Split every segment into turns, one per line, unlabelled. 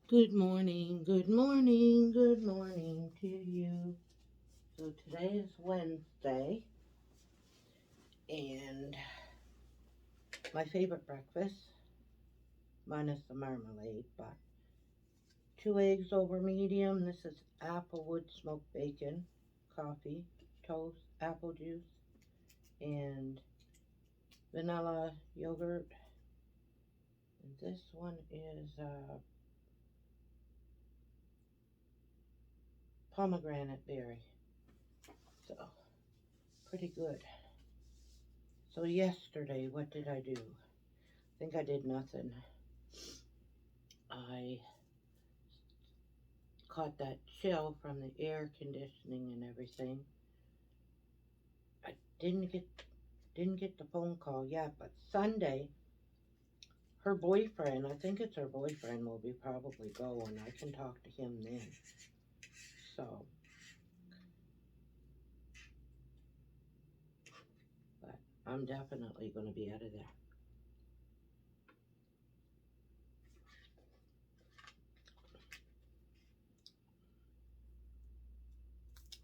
Good morning, good morning, good morning to you. So today is Wednesday, and my favorite breakfast, minus the marmalade, but 2 eggs over medium. This is applewood smoked bacon, coffee, toast, apple juice, and vanilla yogurt. And this one is pomegranate berry, so pretty good. So yesterday, what did I do? I think I did nothing. I caught that chill from the air conditioning and everything. I didn't get the phone call yet, but Sunday, her boyfriend, I think it's her boyfriend, will be probably going. I can talk to him then. So, but I'm definitely going to be out of there.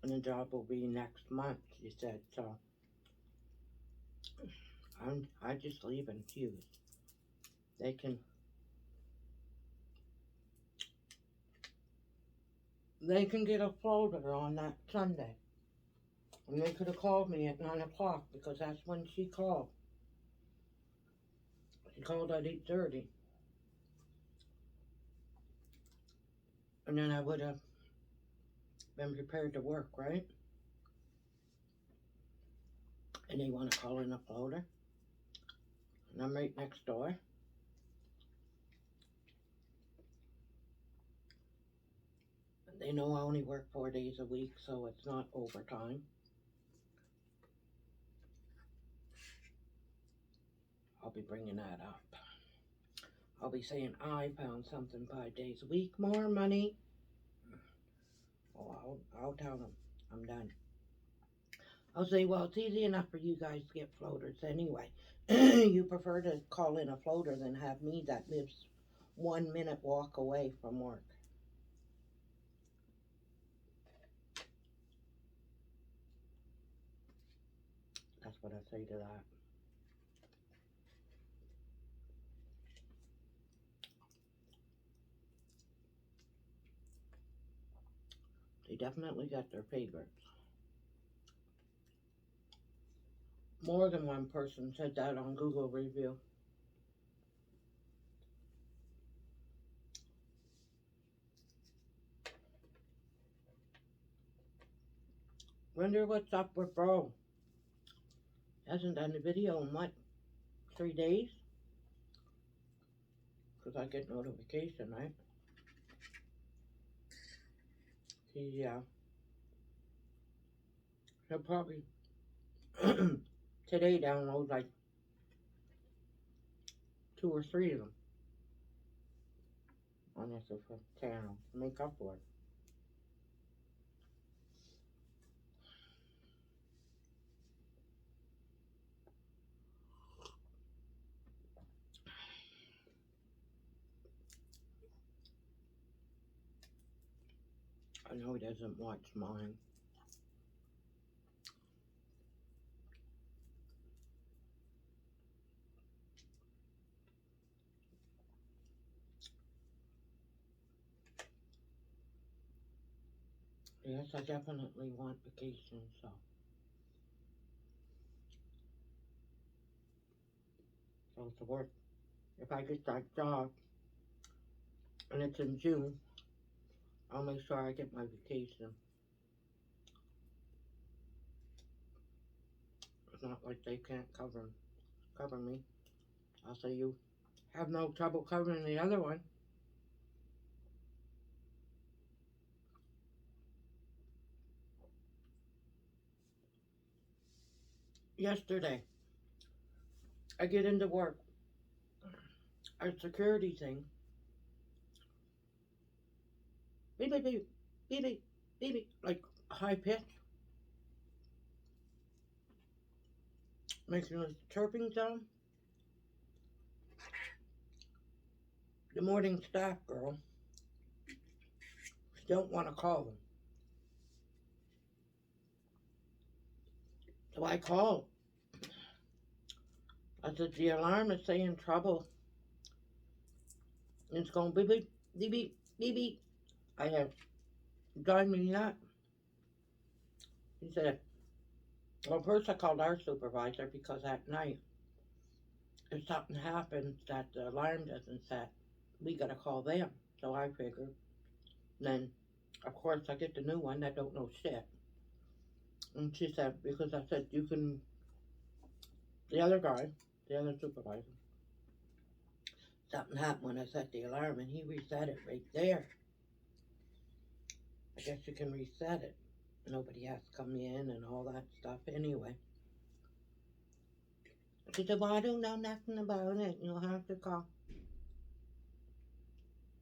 And the job will be next month, she said. So I just leave in queues. They can they can get a floater on that Sunday. And they could have called me at 9 o'clock because that's when she called. She called at 8:30. And then I would have been prepared to work, right? And they want to call in a floater. And I'm right next door. They know I only work 4 days a week, so it's not overtime. I'll be bringing that up. I'll be saying I found something 5 days a week, more money. Oh, I'll tell them I'm done. I'll say, well, it's easy enough for you guys to get floaters anyway. You prefer to call in a floater than have me that lives 1 minute walk away from work. That's what I say to that. They definitely got their favorites. More than one person said that on Google review. Wonder what's up with bro. Hasn't done a video in what, 3 days? Because I get notification, right? Yeah. He'll probably today download like 2 or 3 of them on this channel to make up for it. I know he doesn't watch mine. Yes, I definitely want vacation, so it's worth. If I get that job and it's in June, I'll make sure I get my vacation. It's not like they can't cover me. I'll say you have no trouble covering the other one. Yesterday, I get into work. Our security thing. Beep, beep, beep, beep, beep, beep, beep, like high pitch, making a chirping sound. The morning staff girl don't want to call them. So I called. I said, the alarm is saying trouble. It's going beep, beep, beep, beep, beep, beep. I had drive me nuts. He said, well, first I called our supervisor because at night, if something happens that the alarm doesn't set, we got to call them. So I figured. Then, of course, I get the new one that don't know shit. And she said, because I said, you can, the other guy, the other supervisor, something happened when I set the alarm and he reset it right there. I guess you can reset it. Nobody has to come in and all that stuff anyway. She said, well, I don't know nothing about it. You'll have to call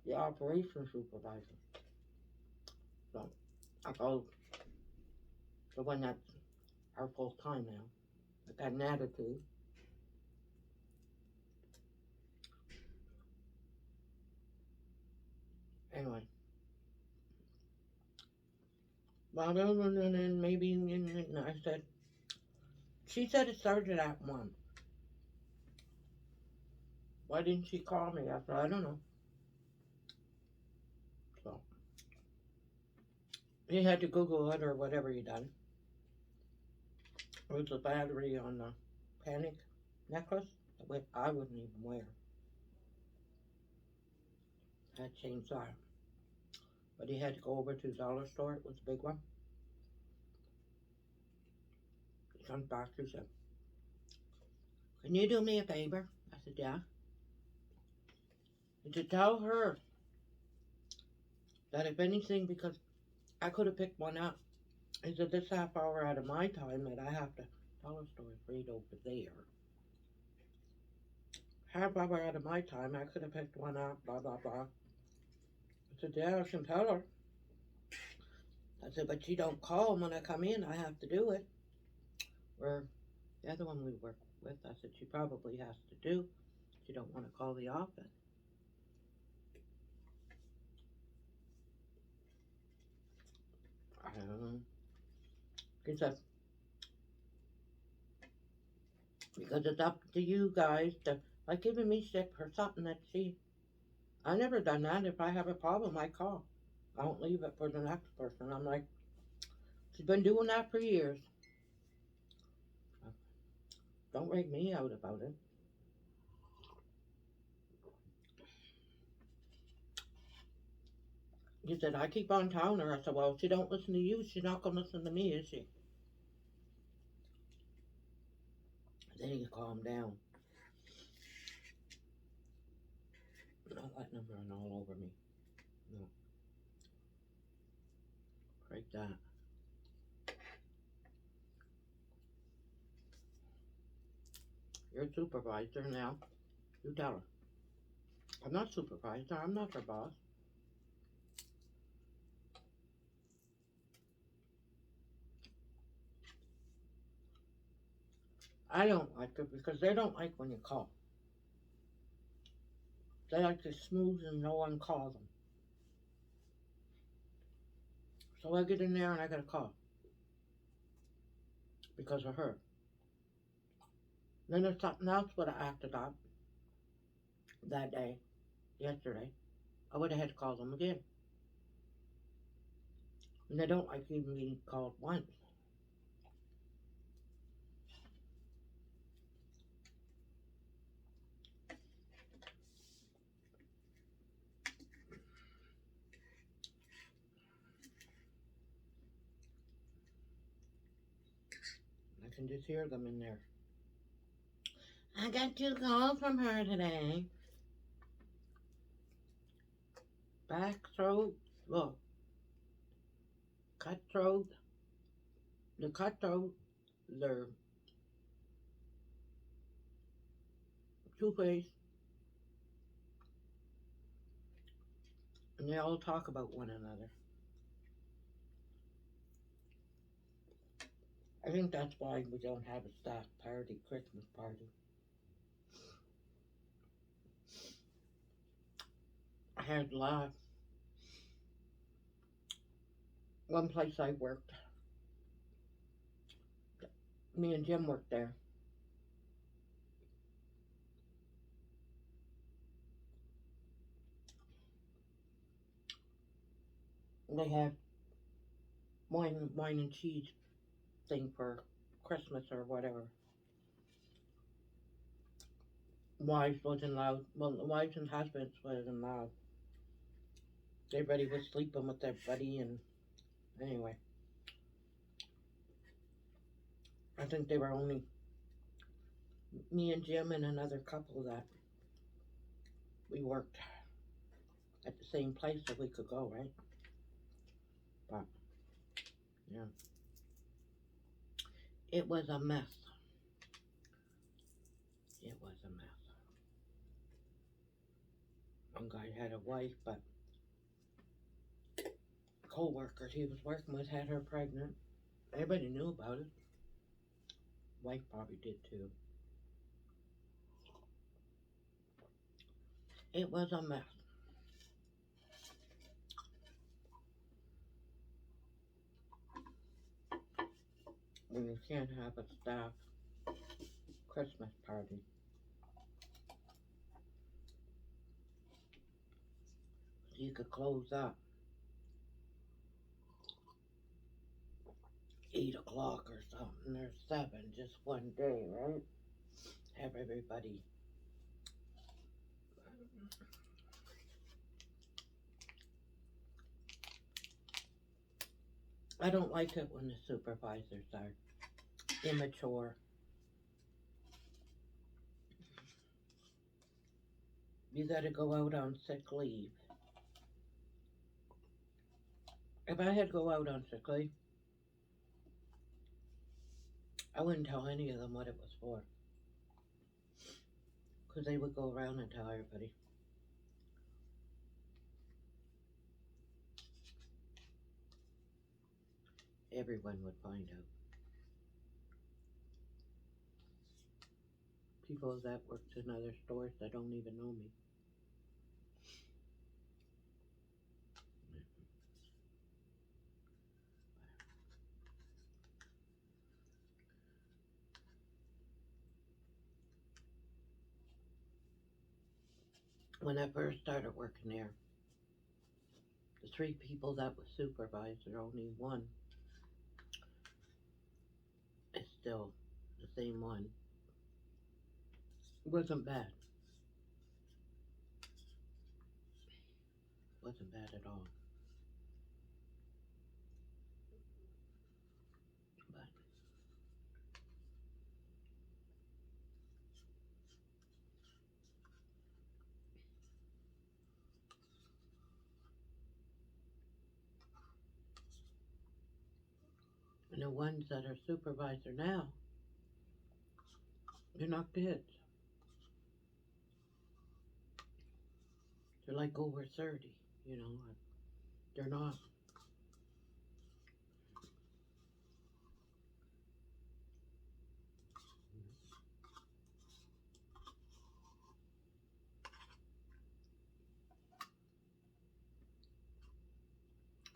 the operations supervisor. So I called the one that's our full time now. I got an attitude. Anyway. Well, and then maybe, and I said, she said it started at 1. Why didn't she call me? I said, I don't know. So he had to Google it or whatever he done. It was a battery on the panic necklace that I wouldn't even wear. I had changed that. But he had to go over to the dollar store. It was a big one. He comes back and said, can you do me a favor? I said, yeah. And to tell her that if anything, because I could have picked one up. He said, this half hour out of my time that I have to, dollar store is right over there. Half hour out of my time, I could have picked one up, blah, blah, blah. I said, yeah, I can tell her. I said, but she don't call when I come in, I have to do it. Or the other one we work with, I said, she probably has to do. She don't want to call the office. I don't know. He said, because it's up to you guys to, like giving me shit for something that I never done that. If I have a problem, I call. I don't leave it for the next person. I'm like, she's been doing that for years. Don't rake me out about it. He said, I keep on telling her. I said, well, if she don't listen to you, she's not going to listen to me, is she? Then he calmed down. Not letting him run all over me. No. Like that. You're a supervisor now. You tell her. I'm not supervisor. I'm not her boss. I don't like it because they don't like when you call. They like to smooth and no one calls them. So I get in there and I got a call. Because of her. Then there's something else would have acted up that day, yesterday. I would have had to call them again. And they don't like even being called once. I can just hear them in there. I got 2 calls from her today. Back throat, well, cutthroat, the cutthroat, they're two-faced, and they all talk about one another. I think that's why we don't have a staff party, Christmas party. I had One place I worked, me and Jim worked there. They had wine and cheese thing for Christmas or whatever. Wives wasn't allowed. Well, the wives and husbands wasn't allowed. Everybody was sleeping with everybody, and anyway, I think they were only me and Jim and another couple that we worked at the same place so we could go, right? But yeah, it was a mess. It was a mess. One guy had a wife, but co-workers he was working with had her pregnant. Everybody knew about it. Wife probably did too. It was a mess. When you can't have a staff Christmas party. You could close up 8 o'clock or something, or 7, just one day, right? Have everybody. I don't like it when the supervisors are immature. You gotta go out on sick leave. If I had to go out on sick leave, I wouldn't tell any of them what it was for. Because they would go around and tell everybody. Everyone would find out. People that worked in other stores that don't even know me. When I first started working there, the 3 people that was supervisor, only one is still the same one. It wasn't bad. It wasn't bad at all. But and the ones that are supervisor now, they're not kids. They're like over 30, you know. They're not.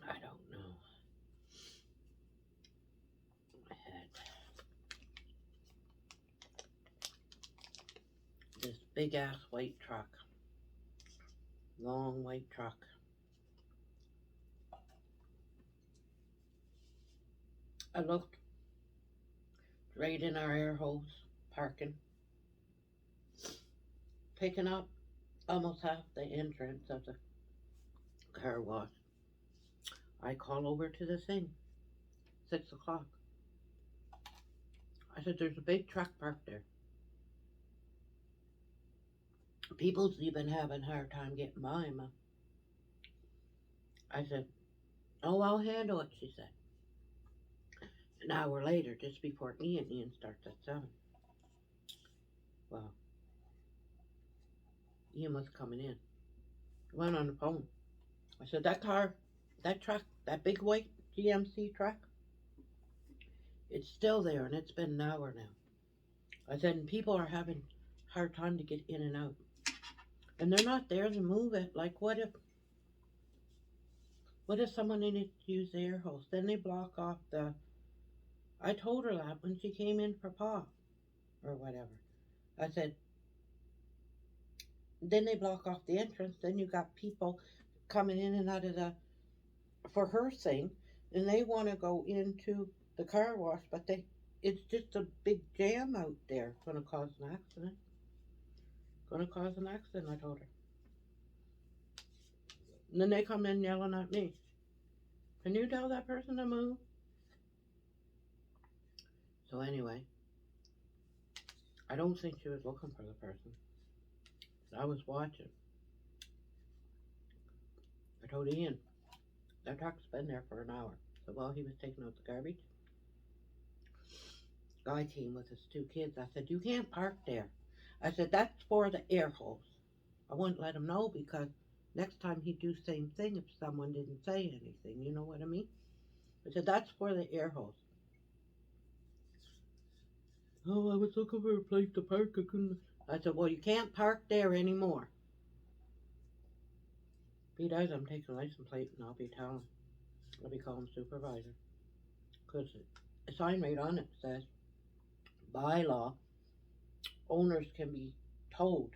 I don't know. I had this big ass white truck, long white truck. I looked right in our air hose, parking, picking up almost half the entrance of the car wash. I call over to the thing, 6 o'clock. I said, there's a big truck parked there. People's even having a hard time getting by, Ma. I said, oh, I'll handle it, she said. An hour later, just before Ian starts at 7. Well, Ian was coming in. Went on the phone. I said, that car, that truck, that big white GMC truck, it's still there and it's been an hour now. I said, and people are having a hard time to get in and out. And they're not there to move it. Like, what if What if someone needed to use the air hose? Then they block off the. I told her that when she came in for Pa or whatever. I said, then they block off the entrance. Then you got people coming in and out of the for her thing, and they want to go into the car wash, but it's just a big jam out there. It's going to cause an accident. Going to cause an accident. I told her. And then they come in yelling at me. Can you tell that person to move? So anyway, I don't think she was looking for the person. I was watching. I told Ian, that truck's been there for an hour. So while he was taking out the garbage, guy came with his two kids. I said, you can't park there. I said, that's for the air hose. I wouldn't let him know because next time he'd do the same thing if someone didn't say anything. You know what I mean? I said, that's for the air hose. Oh, I was looking for a place to park. I couldn't. I said, well, you can't park there anymore. If he does, I'm taking a license plate and I'll be telling. I'll be calling supervisor. Because a sign right on it says, by law, owners can be towed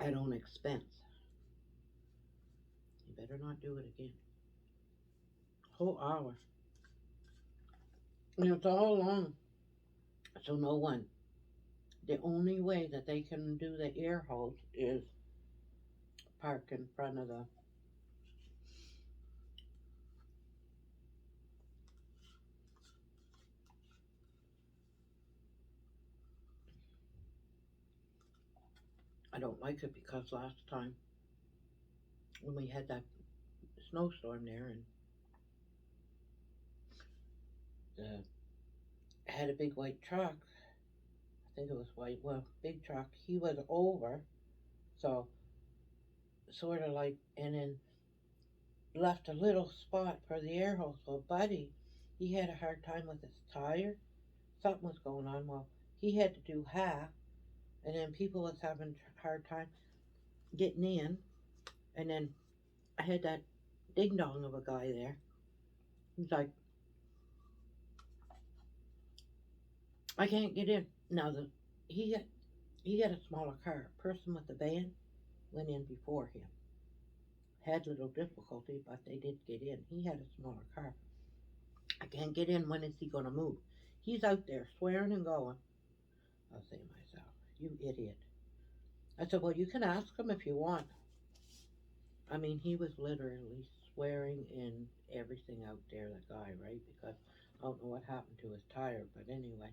at own expense. You better not do it again. Whole hour. And it's all along. So no one. The only way that they can do the air hose is park in front of the. I don't like it because last time when we had that snowstorm there and had a big white truck, I think it was white, well, big truck, he was over, so sort of like, and then left a little spot for the air hose. So Buddy, he had a hard time with his tire. Something was going on. Well, he had to do half, and then people was having a hard time getting in, and then I had that ding dong of a guy there. He's like, I can't get in. Now he had he had a smaller car. A person with the van went in before him. Had little difficulty, but they did get in. He had a smaller car. I can't get in. When is he gonna move? He's out there swearing and going. I'll say to myself, you idiot. I said, well, you can ask him if you want. I mean, he was literally swearing in everything out there, that guy, right? Because I don't know what happened to his tire, but anyway.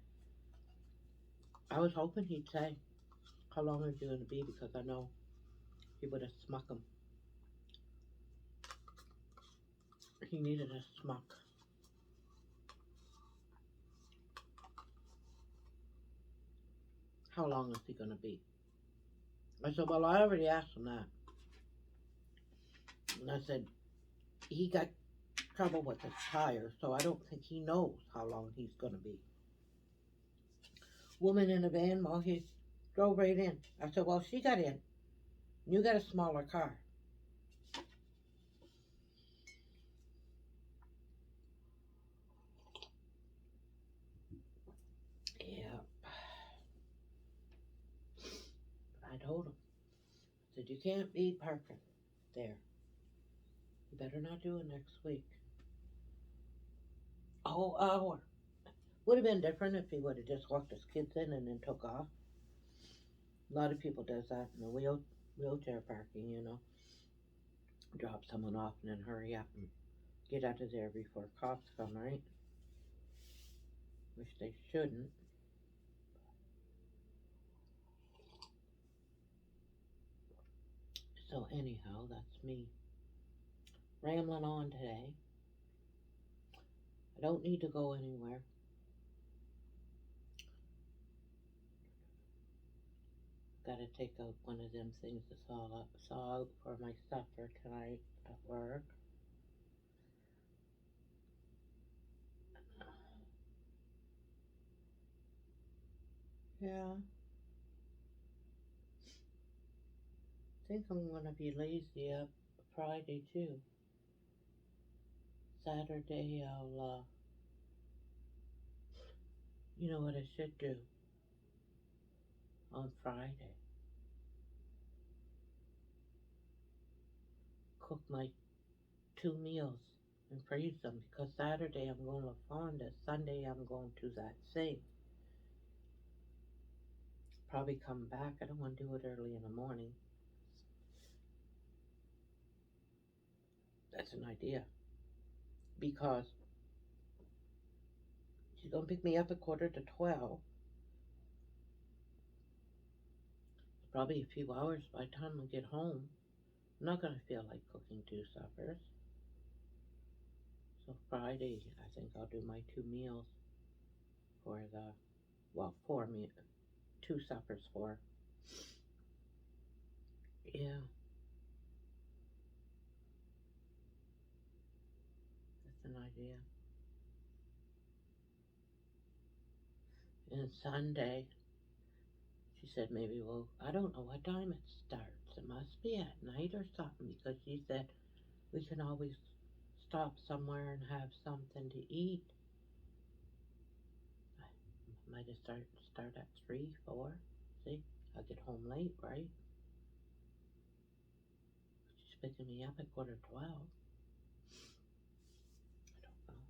I was hoping he'd say how long is it going to be because I know he would have smuck him. He needed a smuck. How long is he going to be? I said, well, I already asked him that. And I said, he got trouble with his tire, so I don't think he knows how long he's going to be. Woman in a van, well, he drove right in. I said, well, she got in. You got a smaller car. Yeah. I told him. I said, you can't be parking there. You better not do it next week. A whole hour. Would have been different if he would have just walked his kids in and then took off. A lot of people does that in the wheelchair parking, you know. Drop someone off and then hurry up and get out of there before cops come, right? Which they shouldn't. So anyhow, that's me rambling on today. I don't need to go anywhere. Gotta take out one of them things to saw out for my supper tonight at work. Yeah, I think I'm gonna be lazy up Friday too. Saturday I'll, you know what I should do on Friday? Cook my 2 meals and freeze them because Saturday I'm going to Fonda. Sunday I'm going to that same. Probably come back. I don't want to do it early in the morning. That's an idea. Because she's going to pick me up at 11:45. Probably a few hours by the time I get home. I'm not going to feel like cooking 2 suppers. So Friday, I think I'll do my 2 meals for the, well, 2 suppers for. Yeah, that's an idea. And Sunday, she said maybe I don't know what time it starts. It must be at night or something because she said we can always stop somewhere and have something to eat. I might have start at 3, 4. See, I get home late, right? She's picking me up at 11:45. I don't know.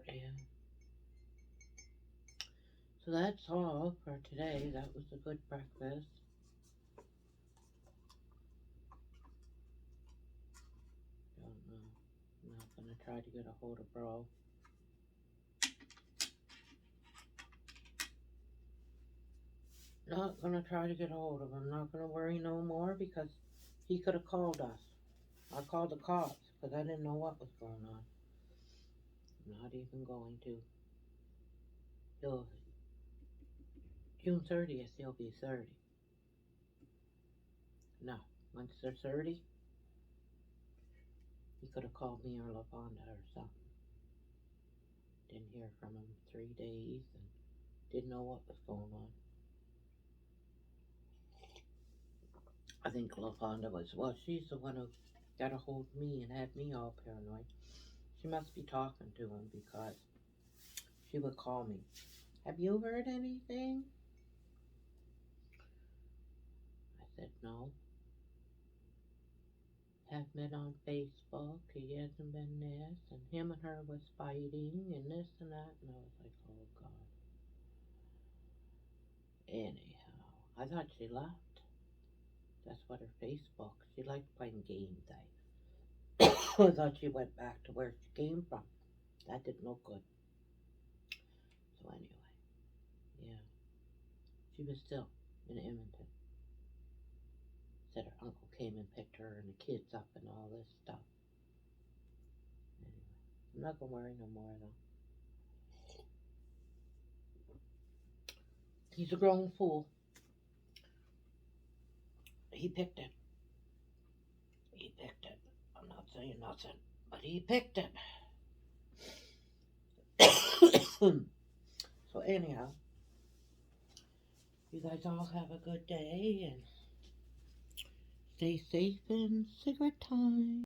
Yeah. So that's all for today. That was a good breakfast. Don't know. I'm not gonna try to get a hold of Bro. Not gonna try to get a hold of him. Not gonna worry no more because he could have called us. I called the cops because I didn't know what was going on. I'm not even going to. He'll June 30th. He'll be 30. No, once they're 30, he could have called me or LaFonda or something. Didn't hear from him 3 days and didn't know what was going on. I think LaFonda well, she's the one who got a hold of me and had me all paranoid. She must be talking to him because she would call me. Have you heard anything? I said, no. Have met on Facebook. He hasn't been this. And him and her was fighting and this and that. And I was like, oh, God. Anyhow, I thought she left. That's what her Facebook. She liked playing games. I thought she went back to where she came from. That didn't look good. So anyway, yeah. She was still in Edmonton. Said her uncle came and picked her and the kids up and all this stuff. Anyway, I'm not gonna worry no more though. He's a grown fool. He picked it. He picked it. I'm not saying nothing, but he picked it. So anyhow, you guys all have a good day and stay safe and cigarette time.